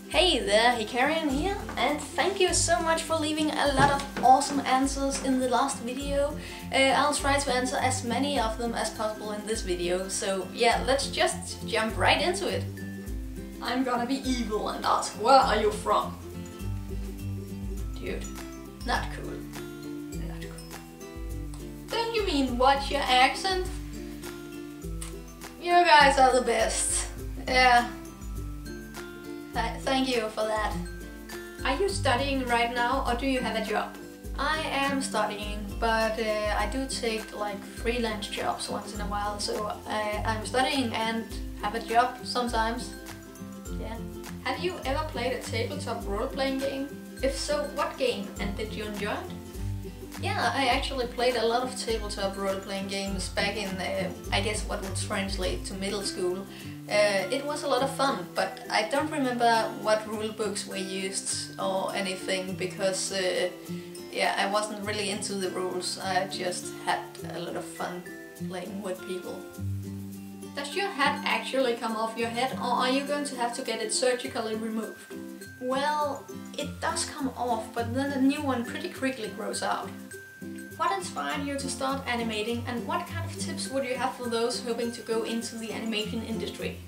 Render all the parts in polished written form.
Hey there, Hikarian here, and thank you so much for leaving a lot of awesome answers in the last video. I'll try to answer as many of them as possible in this video, so yeah, let's just jump right into it. I'm gonna be evil and ask, where are you from? Dude, not cool. Not cool. Don't you mean what's your accent? You guys are the best. Yeah. Thank you for that. Are you studying right now or do you have a job? I am studying, but I do take like freelance jobs once in a while, so I'm studying and have a job sometimes. Yeah. Have you ever played a tabletop role-playing game? If so, what game, and did you enjoy it? Yeah, I actually played a lot of tabletop role-playing games back in, I guess what would translate to middle school. It was a lot of fun, but I don't remember what rule books were used or anything because yeah, I wasn't really into the rules. I just had a lot of fun playing with people. Does your hat actually come off your head, or are you going to have to get it surgically removed? Well, it does come off, but then a new one pretty quickly grows out. What inspired you to start animating, and what kind of tips would you have for those hoping to go into the animation industry?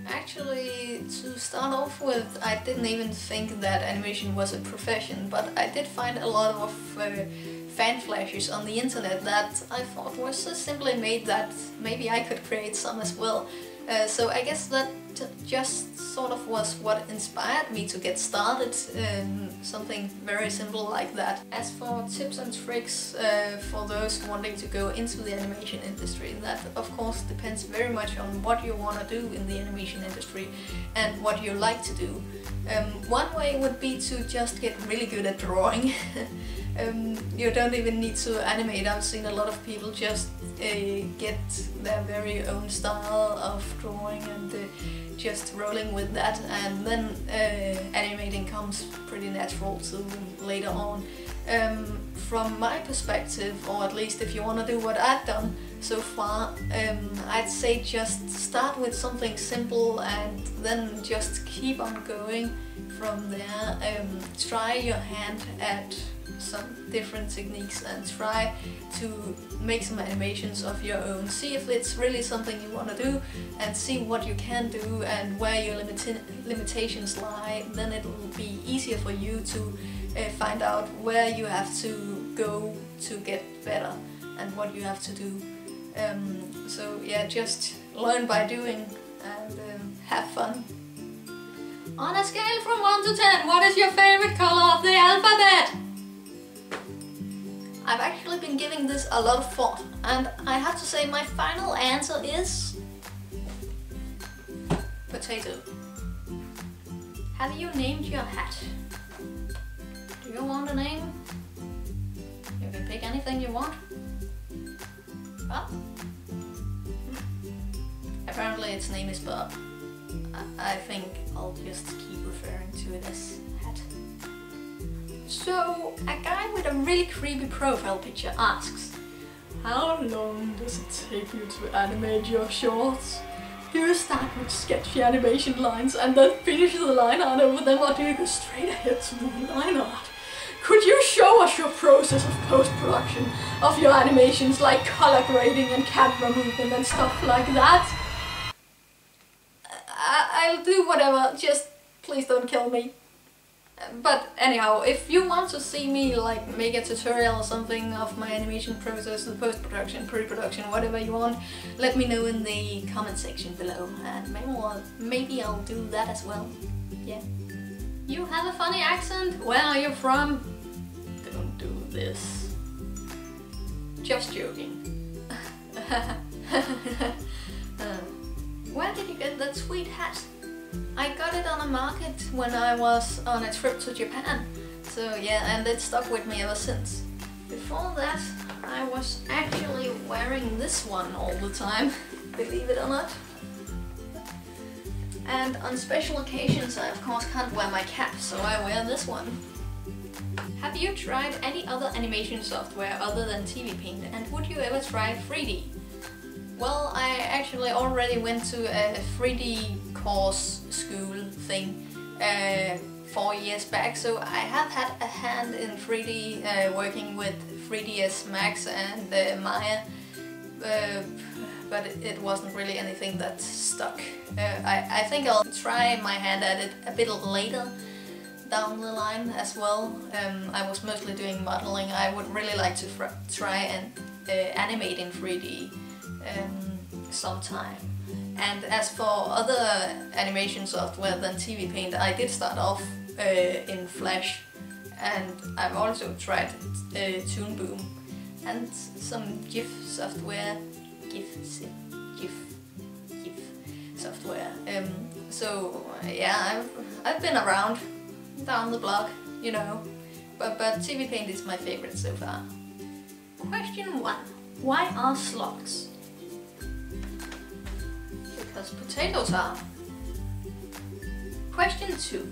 Actually, to start off with, I didn't even think that animation was a profession, but I did find a lot of fan flashes on the internet that I thought was so simply made that maybe I could create some as well. So I guess that just sort of was what inspired me to get started, something very simple like that. As for tips and tricks for those wanting to go into the animation industry, that of course depends very much on what you want to do in the animation industry and what you like to do. One way would be to just get really good at drawing. You don't even need to animate. I've seen a lot of people just get their very own style of drawing and just rolling with that, and then animating comes pretty natural to later on. From my perspective, or at least if you want to do what I've done so far, I'd say just start with something simple and then just keep on going from there. Try your hand at some different techniques and try to make some animations of your own. See if it's really something you want to do and see what you can do and where your limitations lie. Then it will be easier for you to find out where you have to go to get better and what you have to do. So yeah, just learn by doing and have fun. On a scale from 1 to 10, what is your favorite color of the alphabet? I've actually been giving this a lot of thought, and I have to say my final answer is potato. Have you named your hat? Do you want a name? You can pick anything you want. Bob? Apparently its name is Bob. I think I'll just keep referring to it as hat. So, a guy with a really creepy profile picture asks, how long does it take you to animate your shorts? Do you start with sketchy animation lines and then finish the line art over them, or do you go straight ahead to the line art? Could you show us your process of post-production of your animations, like color grading and camera movement and stuff like that? I'll do whatever, just please don't kill me. But anyhow, if you want to see me like make a tutorial or something of my animation process, the post-production, pre-production, whatever you want, let me know in the comment section below, and maybe I'll do that as well. Yeah. You have a funny accent? Where are you from? Don't do this. Just joking. Where did you get that sweet hat? I got it on a market when I was on a trip to Japan, so yeah, and it stuck with me ever since. Before that, I was actually wearing this one all the time, believe it or not. And on special occasions I of course can't wear my cap, so I wear this one. Have you tried any other animation software other than TV Paint, and would you ever try 3D? Well, I actually already went to a 3D course school thing 4 years back, so I have had a hand in 3D, working with 3ds Max and Maya, but it wasn't really anything that stuck. I think I'll try my hand at it a bit later down the line as well. I was mostly doing modeling. I would really like to try and animate in 3D sometime. And as for other animation software than TV Paint, I did start off in Flash, and I've also tried Toon Boom and some GIF software. GIF software. So yeah, I've been around down the block, you know, but TV Paint is my favorite so far. Question 1. Why are slugs? Because potatoes are. Question 2.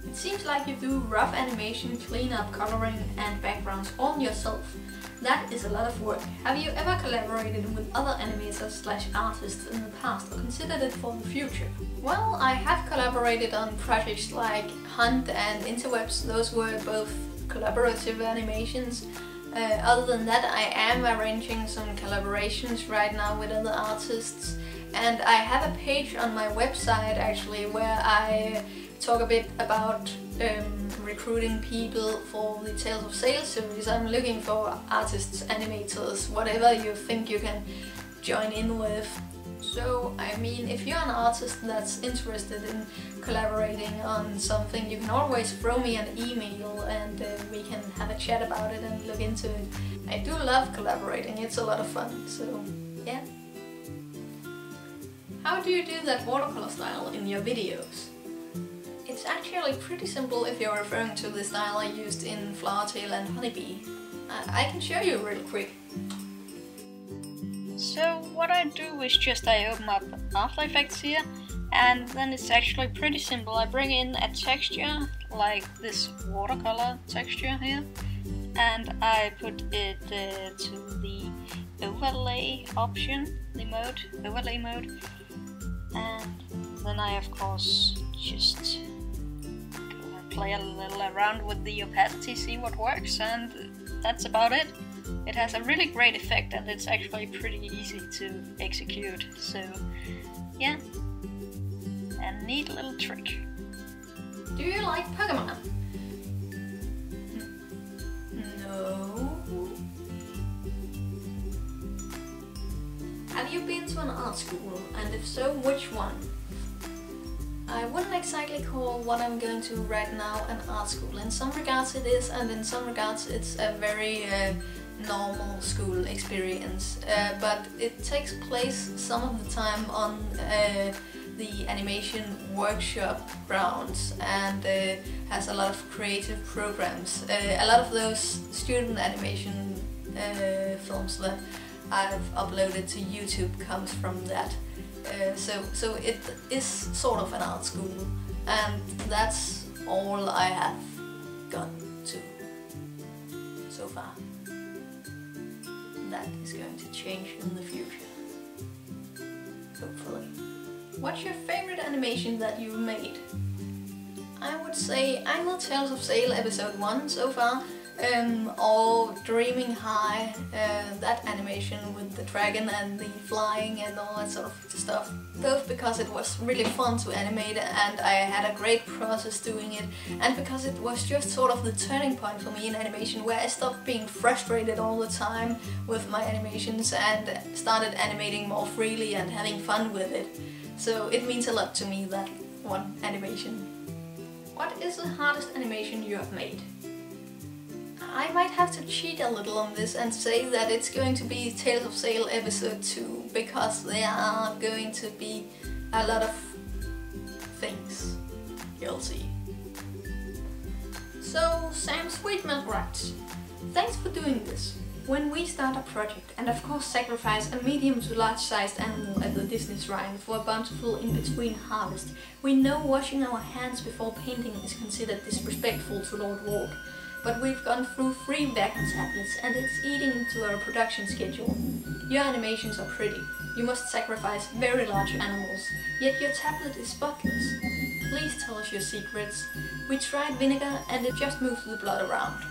It seems like you do rough animation, cleanup, coloring and backgrounds all yourself. That is a lot of work. Have you ever collaborated with other animators/artists in the past or considered it for the future? Well, I have collaborated on projects like Hunt and Interwebs. Those were both collaborative animations. Other than that, I am arranging some collaborations right now with other artists. And I have a page on my website actually where I talk a bit about recruiting people for the Tales of Sail series. I'm looking for artists, animators, whatever you think you can join in with. So, I mean, if you're an artist that's interested in collaborating on something, you can always throw me an email and we can have a chat about it and look into it. I do love collaborating, it's a lot of fun, so yeah. How do you do that watercolor style in your videos? It's actually pretty simple if you're referring to the style I used in Flowertail and Honeybee. I can show you real quick. So what I do is just I open up After Effects here, and then it's actually pretty simple. I bring in a texture like this watercolor texture here, and I put it to the overlay option, the overlay mode, and then I of course just play a little around with the opacity, see what works, and that's about it. It has a really great effect and it's actually pretty easy to execute, so yeah, a neat little trick. Do you like Pokemon? No. Have you been to an art school, and if so, which one? I wouldn't exactly call what I'm going to right now an art school. In some regards it is, and in some regards it's a very normal school experience. But it takes place some of the time on the animation workshop grounds, and has a lot of creative programs. A lot of those student animation films that I've uploaded to YouTube comes from that. So it is sort of an art school, and that's all I have gone to so far. That is going to change in the future, hopefully. What's your favorite animation that you've made? I would say either Tales of Sail episode 1 so far, or Dreaming High, that animation with the dragon and the flying and all that sort of stuff. Both because it was really fun to animate and I had a great process doing it, and because it was just sort of the turning point for me in animation, where I stopped being frustrated all the time with my animations and started animating more freely and having fun with it. So it means a lot to me, that one animation. What is the hardest animation you have made? I might have to cheat a little on this and say that it's going to be Tales of Sail episode 2, because there are going to be a lot of things. You'll see. So, Sam Sweetman writes, thanks for doing this. When we start a project, and of course sacrifice a medium to large sized animal at the Disney shrine for a bountiful in-between harvest, we know washing our hands before painting is considered disrespectful to Lord Walk. but we've gone through 3 vacuum tablets and it's eating into our production schedule. Your animations are pretty. You must sacrifice very large animals, yet your tablet is spotless. Please tell us your secrets. We tried vinegar and it just moves the blood around.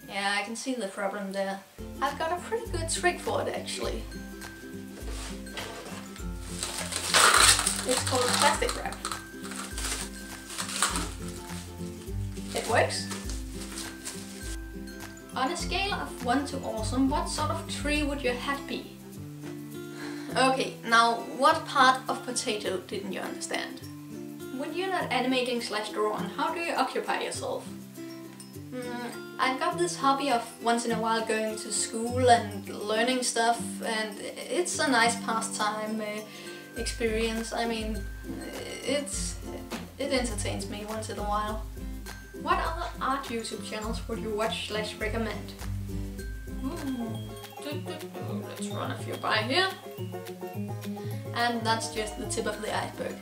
Yeah, I can see the problem there. I've got a pretty good trick for it actually. It's called plastic wrap. It works. On a scale of 1 to awesome, what sort of tree would your hat be? Okay, now what part of potato didn't you understand? When you're not animating / drawing, how do you occupy yourself? I've got this hobby of once in a while going to school and learning stuff, and it's a nice pastime experience. I mean, it entertains me once in a while. What other art YouTube channels would you watch / recommend? Let's run a few by here. And that's just the tip of the iceberg.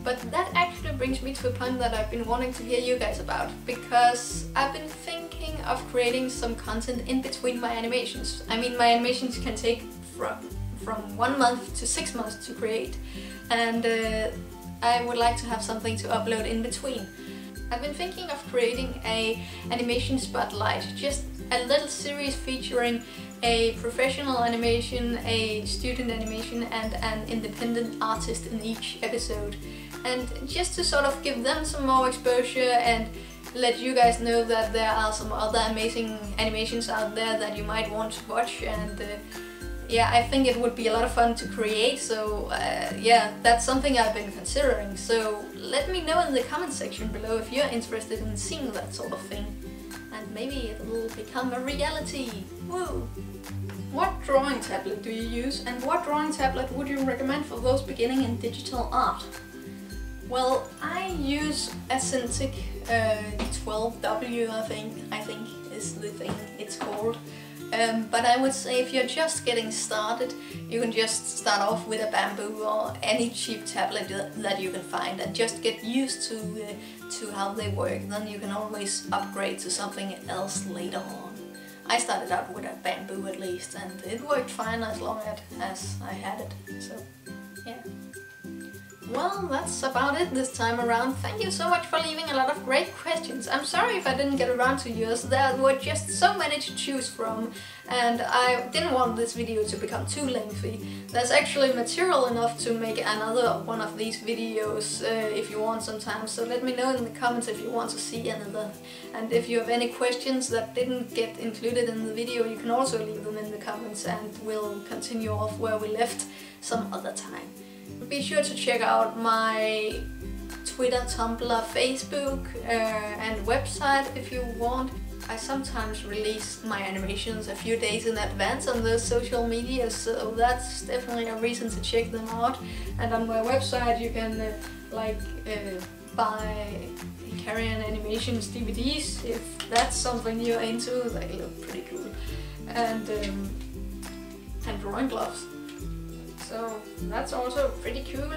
But that actually brings me to a point that I've been wanting to hear you guys about, because I've been thinking of creating some content in between my animations. I mean, my animations can take from 1 month to 6 months to create, and I would like to have something to upload in between. I've been thinking of creating a animation spotlight, just a little series featuring a professional animation, a student animation and an independent artist in each episode. And just to sort of give them some more exposure and let you guys know that there are some other amazing animations out there that you might want to watch. And yeah, I think it would be a lot of fun to create, so yeah, that's something I've been considering. So let me know in the comment section below if you're interested in seeing that sort of thing. And maybe it will become a reality. Woo! What drawing tablet do you use, and what drawing tablet would you recommend for those beginning in digital art? Well, I use a Cintiq 12W, I think is the thing it's called. But I would say if you're just getting started, you can just start off with a bamboo or any cheap tablet that you can find and just get used to how they work. Then you can always upgrade to something else later on. I started out with a bamboo at least, and it worked fine as long as I had it, so yeah. Well, that's about it this time around. Thank you so much for leaving a lot of great questions. I'm sorry if I didn't get around to yours. There were just so many to choose from, and I didn't want this video to become too lengthy. There's actually material enough to make another one of these videos if you want sometime, so let me know in the comments if you want to see another. And if you have any questions that didn't get included in the video, you can also leave them in the comments and we'll continue off where we left some other time. Be sure to check out my Twitter, Tumblr, Facebook and website if you want. I sometimes release my animations a few days in advance on those social media, so that's definitely a reason to check them out. And on my website you can buy Hikarian animations DVDs if that's something you're into. They look pretty cool. And drawing gloves. So that's also pretty cool.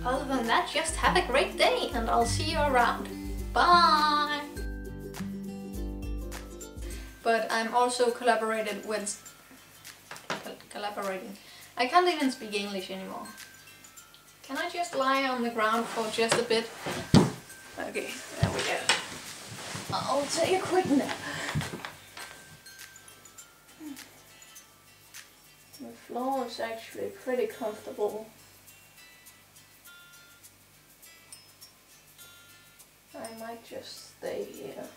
Other than that, just have a great day and I'll see you around. Bye! But I'm also collaborating. I can't even speak English anymore. Can I just lie on the ground for just a bit? Okay, there we go. I'll take a quick nap. The floor is actually pretty comfortable. I might just stay here.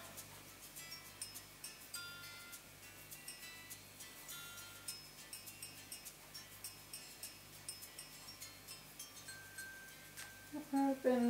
I've been